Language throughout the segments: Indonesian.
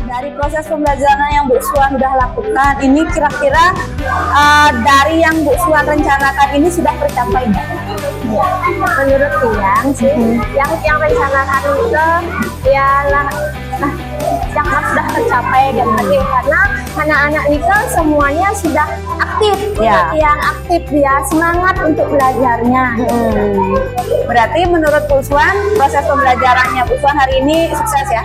Dari proses pembelajaran yang Bu Suan sudah lakukan, ini kira-kira dari yang Bu Suan rencanakan ini sudah tercapai nggak? Menurut Tiang sih, yang rencanakan itu ya yang sudah tercapai dan karena anak-anak itu semuanya sudah aktif, Ya. yang aktif dia semangat untuk belajarnya. Berarti menurut Bu Suan, proses pembelajarannya Bu Suan hari ini sukses ya?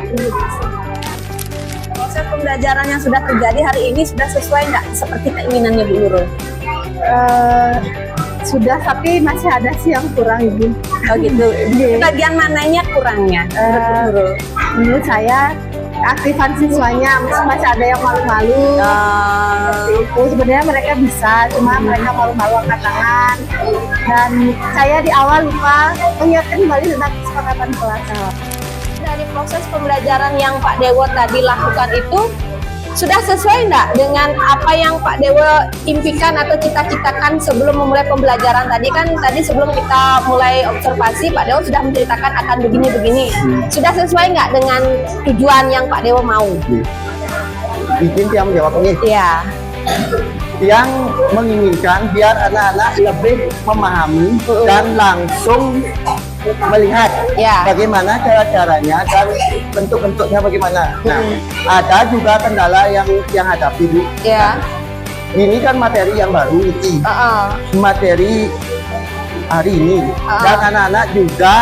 Proses pembelajaran yang sudah terjadi hari ini sudah sesuai nggak seperti keinginannya Bu Nurul? Sudah, tapi masih ada sih yang kurang, Ibu. Oh gitu. Bagian mananya kurangnya menurut Bu Nurul? Menurut saya keaktifan siswanya masih ada yang malu-malu. Seperti itu. Sebenarnya mereka bisa, cuma mereka malu-malu angkat tangan. Dan saya di awal lupa mengingatkan kembali tentang kesepakatan kelas. Dari proses pembelajaran yang Pak Dewo tadi lakukan itu sudah sesuai enggak dengan apa yang Pak Dewo impikan atau cita-citakan sebelum memulai pembelajaran tadi? Kan tadi sebelum kita mulai observasi Pak Dewo sudah menceritakan akan begini-begini. Sudah sesuai enggak dengan tujuan yang Pak Dewo mau? Izin Tiang menjawab ini. Iya. Yang menginginkan biar anak-anak lebih memahami dan langsung melihat Ya. bagaimana cara-caranya dan bentuk-bentuknya bagaimana. Nah, ada juga kendala yang hadapi Bu. Ya. Ini kan materi yang baru ini. Materi hari ini dan anak-anak juga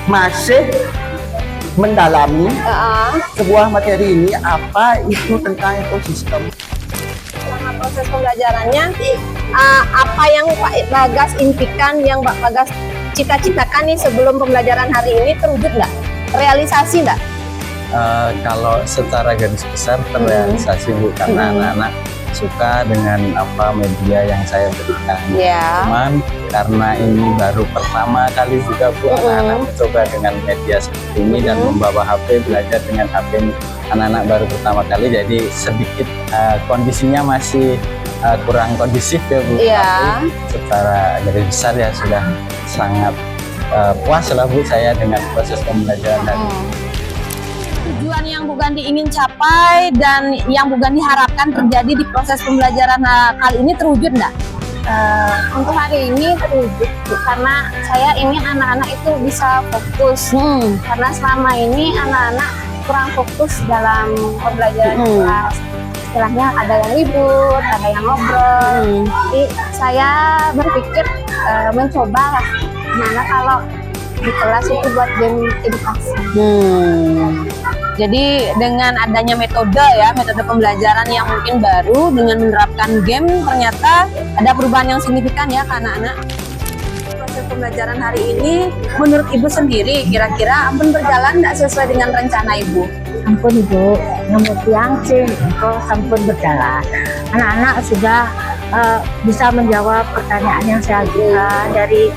masih mendalami sebuah materi ini apa itu tentang ekosistem. Selama proses pembelajarannya apa yang Pak Bagas impikan, yang Pak Bagas cita-citakan nih sebelum pembelajaran hari ini terwujud nggak? Realisasi nggak? Kalau secara garis besar terrealisasi Bu, karena anak-anak suka dengan apa media yang saya berikan. Cuman karena ini baru pertama kali juga Bu, anak-anak mencoba dengan media seperti ini dan membawa HP, belajar dengan HP anak-anak baru pertama kali, jadi sedikit kondisinya masih kurang kondisif ya Bu. Tapi secara garis besar ya sudah sangat puas lah Bu saya dengan proses pembelajaran hari ini. Tujuan yang Bu Gandhi ingin capai dan yang Bu Gandhi harapkan terjadi di proses pembelajaran kali ini terwujud nggak? Untuk hari ini terwujud, karena saya ingin anak-anak itu bisa fokus. Karena selama ini anak-anak kurang fokus dalam pembelajaran kelas. Istilahnya ada yang ribut, ada yang ngobrol. Jadi saya berpikir mencoba lah gimana kalau di kelas itu buat game edukasi. Jadi dengan adanya metode pembelajaran yang mungkin baru dengan menerapkan game, ternyata ada perubahan yang signifikan ya ke anak-anak. Proses pembelajaran hari ini menurut Ibu sendiri kira-kira ampun berjalan nggak sesuai dengan rencana Ibu? Ampun Ibu, nomor tiang sih itu sampun berjalan. Anak-anak sudah bisa menjawab pertanyaan yang saya ajukan dari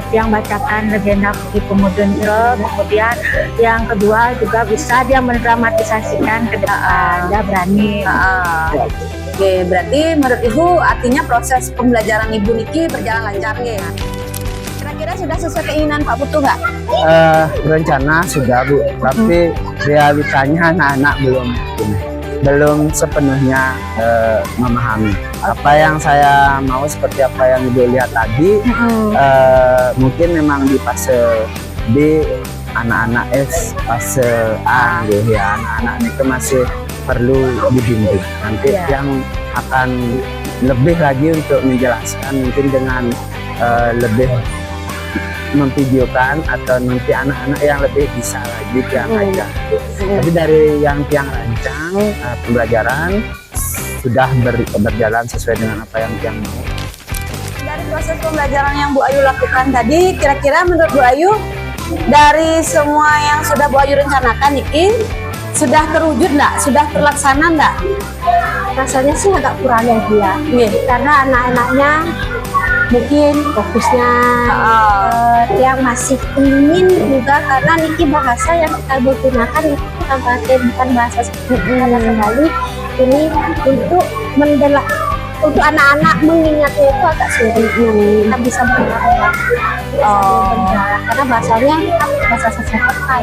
yang bacakan legenda Ki Pemudundro, kemudian yang kedua juga bisa dia mendramatisasikan ke depan, dia berani. Oke, berarti menurut Ibu artinya proses pembelajaran Ibu Niki berjalan lancar ya? Kira-kira sudah sesuai keinginan Pak Putu nggak? Rencana sudah Bu, tapi realitanya anak-anak belum sepenuhnya memahami apa yang saya mau, seperti apa yang Ibu lihat tadi. Mungkin memang di fase B, anak-anak S, fase A gitu ya, anak-anak itu masih perlu dibimbing. Nanti yang akan lebih lagi untuk menjelaskan mungkin dengan lebih memvideokan, atau nanti anak-anak yang lebih bisa lagi yang ajar. Tapi dari yang rancang pembelajaran sudah berjalan sesuai dengan apa yang mau. Dari proses pembelajaran yang Bu Ayu lakukan tadi, kira-kira menurut Bu Ayu dari semua yang sudah Bu Ayu rencanakan ini sudah terwujud nggak? Sudah terlaksana nggak? Rasanya sih agak kurang ya dia, karena anak-anaknya mungkin fokusnya yang masih ingin juga, karena Niki bahasa yang kita gunakan itu bukan bahasa seperti sekali ini untuk untuk anak-anak mengingatnya itu agak sulit. Kita bisa berbicara karena bahasanya bahasa sastrakan.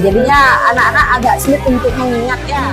Jadinya anak-anak agak sulit untuk mengingat ya.